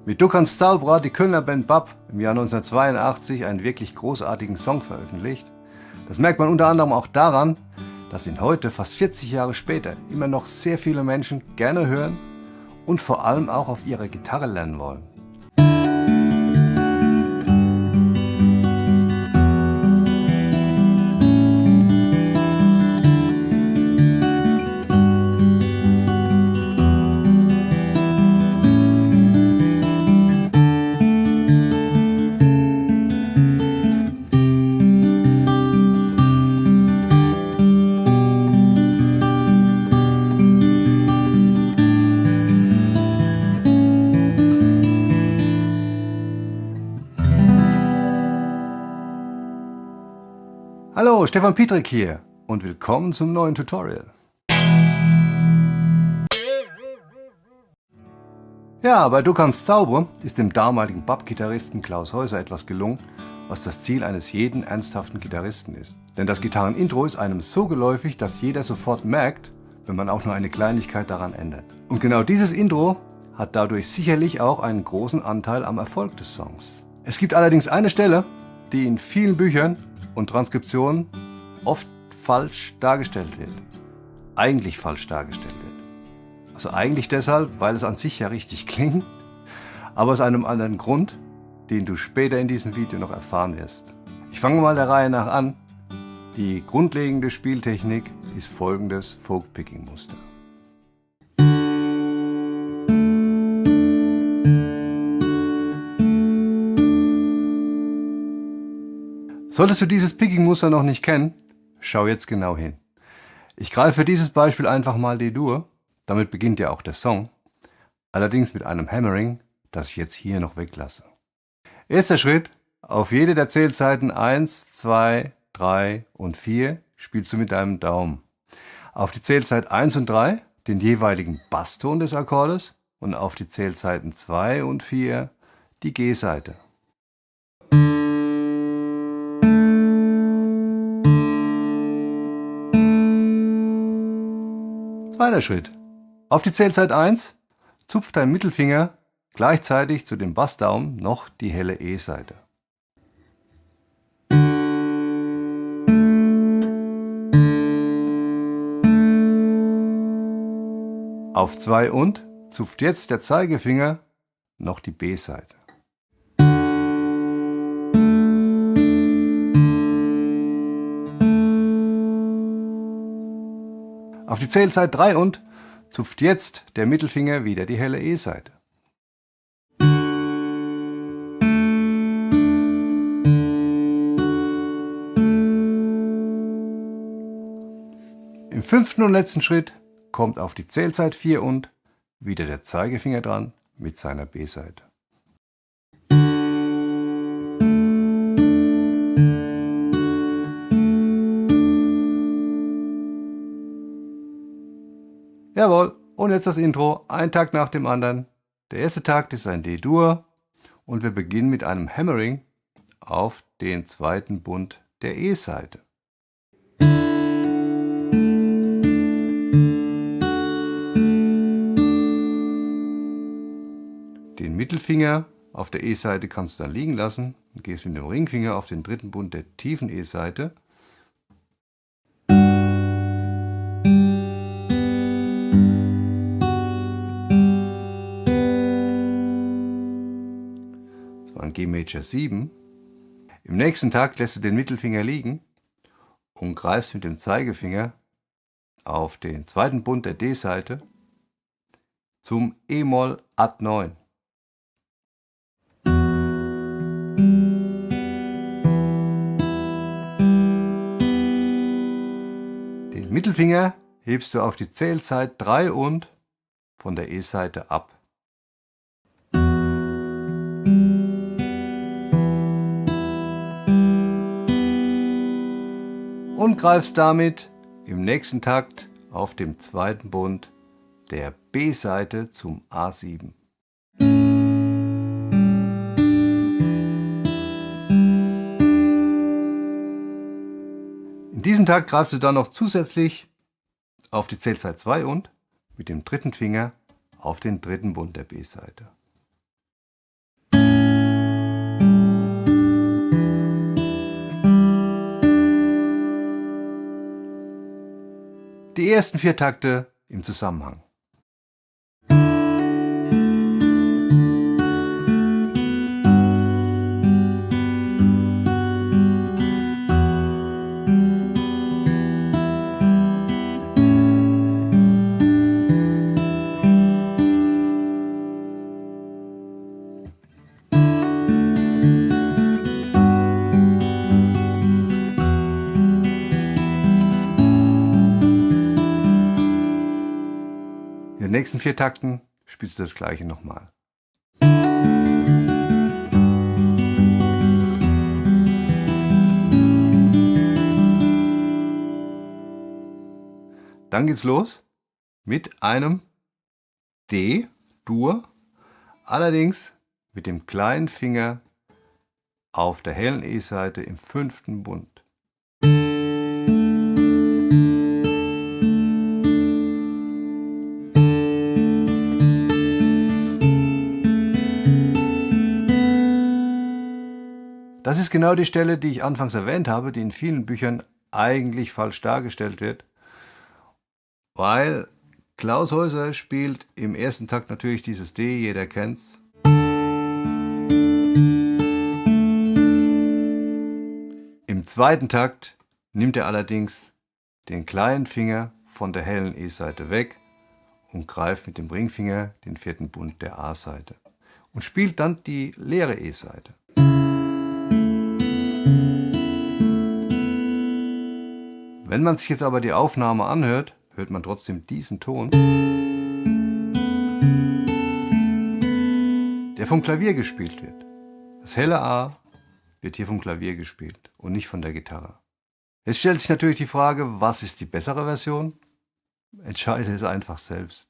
Mit Du kannst Zauberer hat die Kölner Band BAP im Jahr 1982 einen wirklich großartigen Song veröffentlicht. Das merkt man unter anderem auch daran, dass ihn heute, fast 40 Jahre später, immer noch sehr viele Menschen gerne hören und vor allem auch auf ihrer Gitarre lernen wollen. Hallo, Stefan Pietrek hier und willkommen zum neuen Tutorial. Ja, bei Du kannst Zaubern ist dem damaligen BAP-Gitarristen Klaus Häuser etwas gelungen, was das Ziel eines jeden ernsthaften Gitarristen ist. Denn das Gitarrenintro ist einem so geläufig, dass jeder sofort merkt, wenn man auch nur eine Kleinigkeit daran ändert. Und genau dieses Intro hat dadurch sicherlich auch einen großen Anteil am Erfolg des Songs. Es gibt allerdings eine Stelle, die in vielen Büchern und Transkriptionen oft falsch dargestellt wird. Eigentlich falsch dargestellt wird. Also eigentlich deshalb, weil es an sich ja richtig klingt, aber aus einem anderen Grund, den du später in diesem Video noch erfahren wirst. Ich fange mal der Reihe nach an. Die grundlegende Spieltechnik ist folgendes Folk-Picking-Muster. Solltest du dieses Picking-Muster noch nicht kennen, schau jetzt genau hin. Ich greife für dieses Beispiel einfach mal D-Dur, damit beginnt ja auch der Song, allerdings mit einem Hammering, das ich jetzt hier noch weglasse. Erster Schritt, auf jede der Zählzeiten 1, 2, 3 und 4 spielst du mit deinem Daumen. Auf die Zählzeit 1 und 3 den jeweiligen Basston des Akkordes und auf die Zählzeiten 2 und 4 die G-Saite. Zweiter Schritt. Auf die Zählzeit 1 zupft dein Mittelfinger gleichzeitig zu dem Bassdaumen noch die helle E-Saite. Auf 2 und zupft jetzt der Zeigefinger noch die B-Saite. Auf die Zählzeit 3 und zupft jetzt der Mittelfinger wieder die helle E-Saite. Im fünften und letzten Schritt kommt auf die Zählzeit 4 und wieder der Zeigefinger dran mit seiner B-Saite. Jawohl, und jetzt das Intro, ein Takt nach dem anderen. Der erste Takt ist ein D-Dur und wir beginnen mit einem Hammering auf den zweiten Bund der E-Saite. Den Mittelfinger auf der E-Saite kannst du dann liegen lassen und gehst mit dem Ringfinger auf den dritten Bund der tiefen E-Saite. G Major 7. Im nächsten Takt lässt du den Mittelfinger liegen und greifst mit dem Zeigefinger auf den zweiten Bund der D-Saite zum E-Moll Ad 9. Den Mittelfinger hebst du auf die Zählzeit 3 und von der E-Saite ab. Und greifst damit im nächsten Takt auf dem zweiten Bund der B-Saite zum A7. In diesem Takt greifst du dann noch zusätzlich auf die Zählzeit 2 und mit dem dritten Finger auf den dritten Bund der B-Saite. Die ersten 4 Takte im Zusammenhang. In den nächsten 4 Takten spielst du das gleiche nochmal. Dann geht's los mit einem D-Dur, allerdings mit dem kleinen Finger auf der hellen E-Saite im 5. Bund. Das ist genau die Stelle, die ich anfangs erwähnt habe, die in vielen Büchern eigentlich falsch dargestellt wird, weil Klaus Häuser spielt im ersten Takt natürlich dieses D, jeder kennt's. Im zweiten Takt nimmt er allerdings den kleinen Finger von der hellen E-Saite weg und greift mit dem Ringfinger den 4. Bund der A-Saite und spielt dann die leere E-Saite. Wenn man sich jetzt aber die Aufnahme anhört, hört man trotzdem diesen Ton, der vom Klavier gespielt wird. Das helle A wird hier vom Klavier gespielt und nicht von der Gitarre. Jetzt stellt sich natürlich die Frage, was ist die bessere Version? Entscheide es einfach selbst.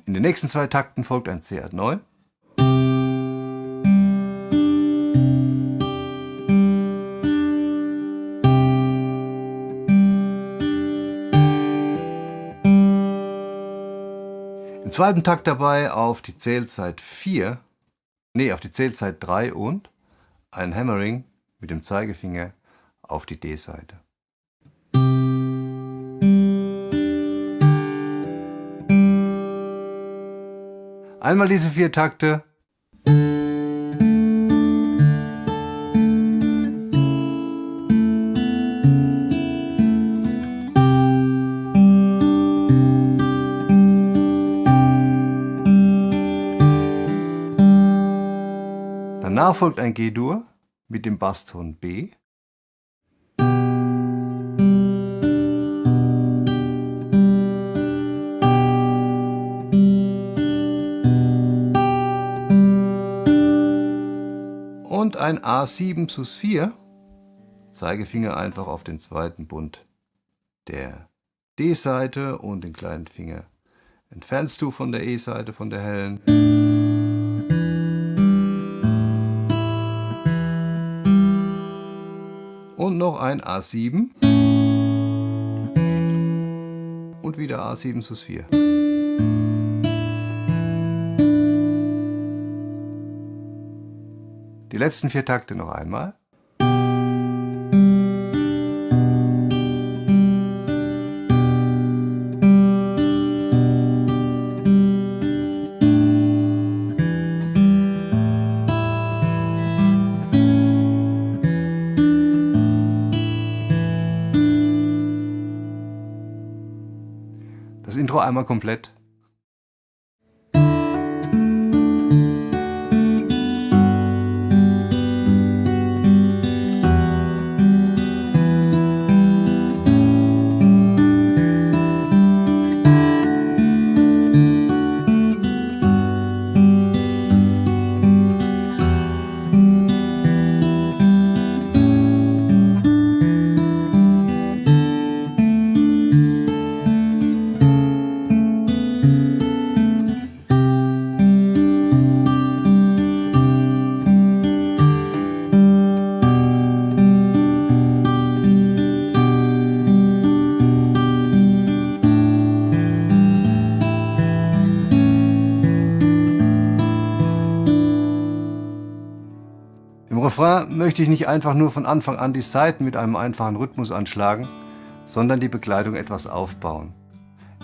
In den nächsten 2 Takten folgt ein C-Ad9. Im zweiten Takt dabei auf die Zählzeit 3 und ein Hammering mit dem Zeigefinger auf die D-Saite. Einmal diese 4 Takte. Danach folgt ein G-Dur mit dem Basston B. Und ein A7 sus 4, Zeigefinger einfach auf den 2. Bund der D-Saite und den kleinen Finger entfernst du von der E-Saite, von der hellen. Und noch ein A7 und wieder A7 sus 4. Die letzten 4 Takte noch einmal. Das Intro einmal komplett. Refrain möchte ich nicht einfach nur von Anfang an die Saiten mit einem einfachen Rhythmus anschlagen, sondern die Begleitung etwas aufbauen.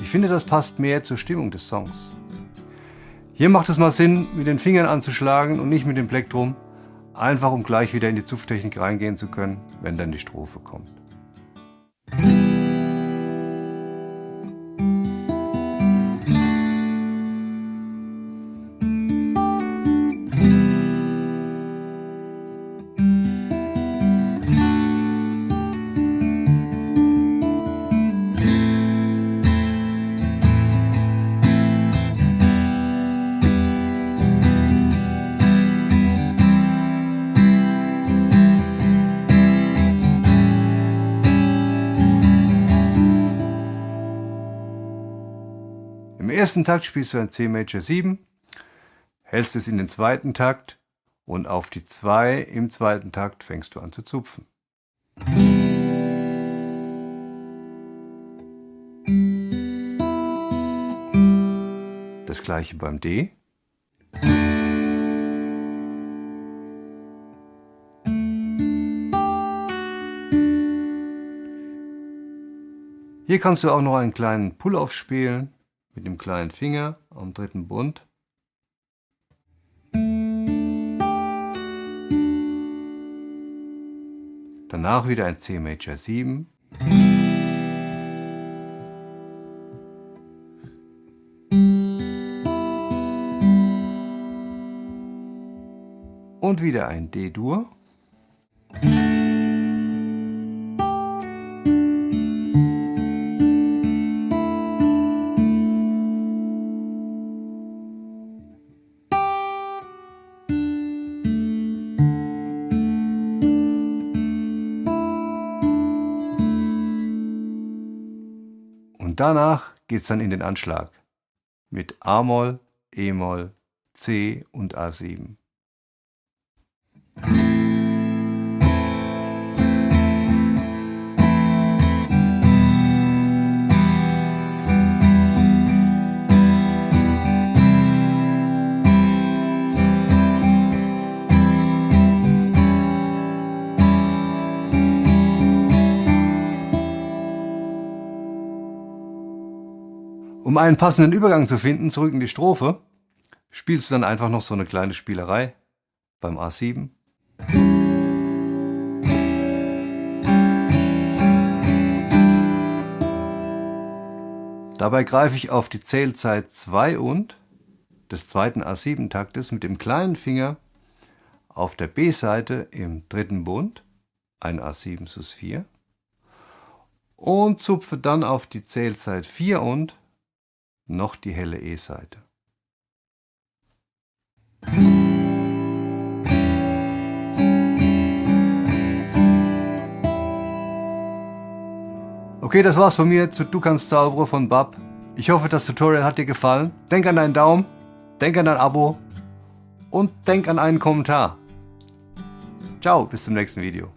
Ich finde, das passt mehr zur Stimmung des Songs. Hier macht es mal Sinn, mit den Fingern anzuschlagen und nicht mit dem Plektrum, einfach um gleich wieder in die Zupftechnik reingehen zu können, wenn dann die Strophe kommt. Im ersten Takt spielst du ein C Major 7, hältst es in den zweiten Takt und auf die 2 im zweiten Takt fängst du an zu zupfen. Das gleiche beim D. Hier kannst du auch noch einen kleinen Pull-Off spielen. Mit dem kleinen Finger am dritten Bund. Danach wieder ein C Major 7. Und wieder ein D-Dur. Und danach geht es dann in den Anschlag mit A-Moll, E-Moll, C und A7. Um einen passenden Übergang zu finden, zurück in die Strophe, spielst du dann einfach noch so eine kleine Spielerei beim A7. Dabei greife ich auf die Zählzeit 2 und des zweiten A7-Taktes mit dem kleinen Finger auf der B-Seite im dritten Bund, ein A7 sus 4, und zupfe dann auf die Zählzeit 4 und noch die helle E-Seite. Okay, das war's von mir zu Du kannst Zauberer von Bab. Ich hoffe, das Tutorial hat dir gefallen. Denk an deinen Daumen, denk an dein Abo und denk an einen Kommentar. Ciao, bis zum nächsten Video.